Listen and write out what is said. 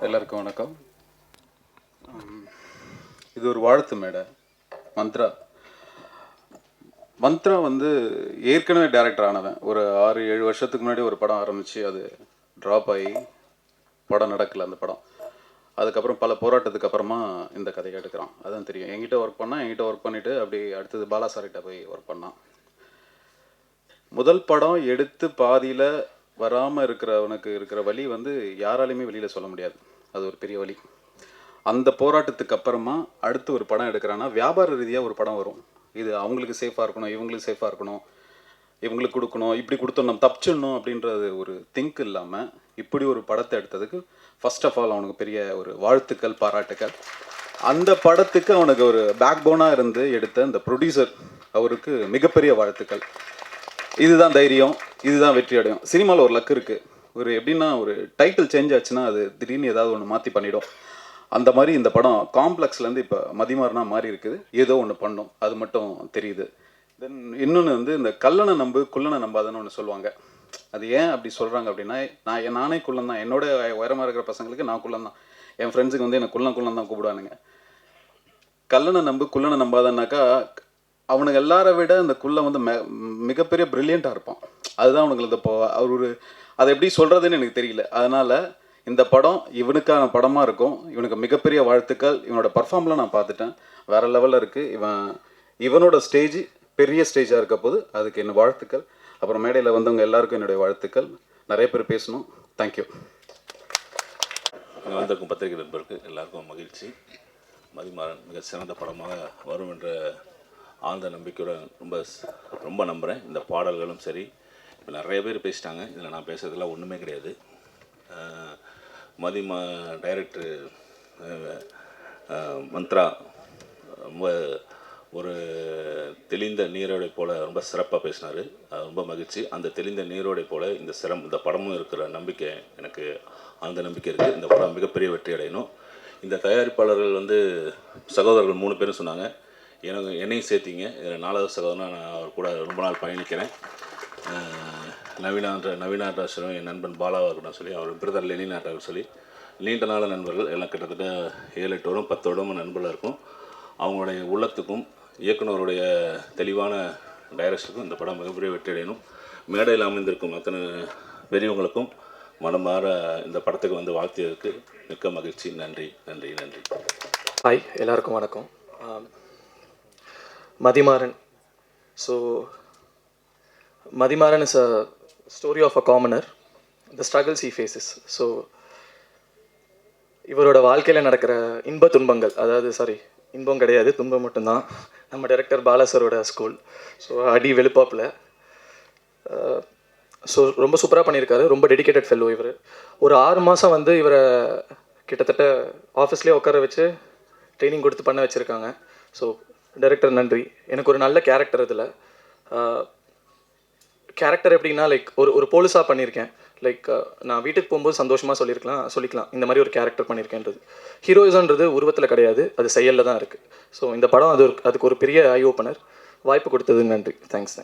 எல்லாருக்கும் வணக்கம். இது ஒரு வாழ்த்து மேடை. மந்த்ரா வந்து ஏற்கனவே டைரக்டர் ஆனவன். ஒரு 6-7 வருஷத்துக்கு முன்னாடி ஒரு படம் ஆரம்பித்து அது ட்ராப் ஆகி படம் நடக்கலை அந்த படம். அதுக்கப்புறம் பல போராட்டத்துக்கு அப்புறமா இந்த கதையை எடுக்கிறான். அதான் தெரியும். என்கிட்ட ஒர்க் பண்ணிவிட்டு அப்படி அடுத்தது பாலா சார்கிட்ட போய் ஒர்க் பண்ணான். முதல் படம் எடுத்து பாதியில் வராமல் இருக்கிறவனுக்கு இருக்கிற வலி வந்து யாராலையுமே வெளியில் சொல்ல முடியாது. அது ஒரு பெரிய வலி. அந்த போராட்டத்துக்கு அப்புறமா அடுத்து ஒரு படம் எடுக்கிறான்னா வியாபார ரீதியாக ஒரு படம் வரும். இது அவங்களுக்கு சேஃபாக இருக்கணும், இவங்களுக்கு சேஃபாக இருக்கணும், இவங்களுக்கு கொடுக்கணும், இப்படி கொடுத்தோம் நம்ம தப்பிச்சிடணும் அப்படின்றது ஒரு திங்க் இல்லாமல் இப்படி ஒரு படத்தை எடுத்ததுக்கு ஃபர்ஸ்ட் ஆஃப் ஆல் அவனுக்கு பெரிய ஒரு வாழ்த்துக்கள், பாராட்டுக்கள். அந்த படத்துக்கு அவனுக்கு ஒரு பேக் போனாக இருந்து எடுத்த இந்த ப்ரொடியூசர் அவருக்கு மிகப்பெரிய வாழ்த்துக்கள். இதுதான் தைரியம், இதுதான் வெற்றி அடையும். சினிமாவில் ஒரு லக் இருக்குது. ஒரு எப்படின்னா ஒரு டைட்டில் சேஞ்ச் ஆச்சுன்னா அது திடீர்னு ஏதாவது ஒன்று மாற்றி பண்ணிடும். அந்த மாதிரி இந்த படம் காம்ப்ளெக்ஸ்லேருந்து இப்போ மதிமாறனா மாறி இருக்குது. ஏதோ ஒன்று பண்ணும், அது மட்டும் தெரியுது. தென் இன்னொன்று வந்து இந்த கல்லணை நம்பு குள்ளனை நம்பாதுன்னு ஒன்று சொல்லுவாங்க. அது ஏன் அப்படி சொல்கிறாங்க அப்படின்னா, நானே குள்ளன் தான். என்னோட உயரமாக இருக்கிற பசங்களுக்கு நான் குள்ளன் தான். என் ஃப்ரெண்ட்ஸுக்கு வந்து என்னை குள்ளன் தான் கூப்பிடுவானுங்க. கல்லணை நம்பு குள்ளனை நம்பாதன்னாக்கா அவனுக்கு எல்லாரை விட இந்த குள்ளன் வந்து மிகப்பெரிய ப்ரில்லியண்ட்டாக இருப்பான். அதுதான் அவனுங்களுக்கு இப்போ அவர் ஒரு அதை எப்படி சொல்கிறதுன்னு எனக்கு தெரியல. அதனால் இந்த படம் இவனுக்கான படமாக இருக்கும். இவனுக்கு மிகப்பெரிய வாழ்த்துக்கள். இவனோட பர்ஃபார்ம்லாம் நான் பார்த்துட்டேன், வேறு லெவலில் இருக்குது. இவனோட ஸ்டேஜ் பெரிய ஸ்டேஜாக இருக்க போது அதுக்கு என்ன வாழ்த்துக்கள். அப்புறம் மேடையில் வந்தவங்க எல்லாருக்கும் என்னுடைய வாழ்த்துக்கள். நிறைய பேர் பேசணும். தேங்க்யூ. வந்திருக்கும் பத்திரிகை நண்பருக்கு எல்லாருக்கும் மகிழ்ச்சி. மதிமாறன் மிக சிறந்த படமாக வரும் என்ற ஆழ்ந்த நம்பிக்கையோட ரொம்ப நம்புகிறேன். இந்த பாடல்களும் சரி, இப்போ நிறைய பேர் பேசிட்டாங்க. இதில் நான் பேசுறதுலாம் ஒன்றுமே கிடையாது. டைரக்டர் மந்த்ரா ரொம்ப ஒரு தெளிந்த நீரோடை போல் ரொம்ப சிறப்பாக பேசினார். அது ரொம்ப மகிழ்ச்சி. அந்த தெளிந்த நீரோடை போல் இந்த படமும் இருக்கிற நம்பிக்கை எனக்கு ஆழ்ந்த நம்பிக்கை இருக்குது. இந்த படம் மிகப்பெரிய வெற்றி அடையணும். இந்த தயாரிப்பாளர்கள் வந்து சகோதரர்கள் 3 பேரும் சொன்னாங்க. என்னையும் சேர்த்திங்க. இதில் 4வது சகோதரனாக நான் அவர் கூட ரொம்ப நாள் பயணிக்கிறேன். நவீனாட்டாசரும் என் நண்பன் பாலாவாக இருக்கட்டும் சொல்லி, அவர் பிரதர் லெனினாட்டாக சொல்லி, நீண்ட நாள நண்பர்கள் எல்லாம் கிட்டத்தட்ட 7-8 வருடம் 10 வருடமும் நண்பர்களாக இருக்கும். அவங்களுடைய உள்ளத்துக்கும் இயக்குனருடைய தெளிவான டைரக்டருக்கும் இந்த படம் மிகப்பெரிய வெற்றி அடையணும். மேடையில் அமைந்திருக்கும் அத்தனை பெரியவங்களுக்கும் மனமாற இந்த படத்துக்கு வந்து வாழ்த்தியதற்கு மிக்க மகிழ்ச்சி. நன்றி நன்றி நன்றி. ஹாய், எல்லாருக்கும் வணக்கம். Mathimaran. So Madhimaran is a story of a commoner, the struggles he faces. So இவரோட வாழ்க்கையில் நடக்கிற இன்ப துன்பங்கள், அதாவது இன்பம் கிடையாது, துன்பம் மட்டும்தான். நம்ம டைரக்டர் பாலாசரோட ஸ்கூல். ஸோ அடி வெளுப்பாப்பில். ஸோ ரொம்ப சூப்பராக பண்ணியிருக்காரு. ரொம்ப டெடிக்கேட்டட் ஃபெல்லோ இவர். ஒரு 6 மாதம் வந்து இவரை கிட்டத்தட்ட ஆஃபீஸ்லேயே உட்கார வச்சு ட்ரைனிங் கொடுத்து பண்ண வச்சுருக்காங்க. ஸோ டைரக்டர் நன்றி. எனக்கு ஒரு நல்ல கேரக்டர் இதில். கேரக்டர் எப்படின்னா ஒரு போலீஸாக பண்ணியிருக்கேன். நான் வீட்டுக்கு போகும்போது சந்தோஷமாக சொல்லிக்கலாம் இந்த மாதிரி ஒரு கேரக்டர் பண்ணியிருக்கேன்றது. ஹீரோயிசன்றது உருவத்தில் கிடையாது, அது செயலில் தான் இருக்குது. ஸோ இந்த படம் அதுக்கு ஒரு பெரிய ஐ ஓப்பனர். வாய்ப்பு கொடுத்ததுக்கு நன்றி. தேங்க்ஸ்.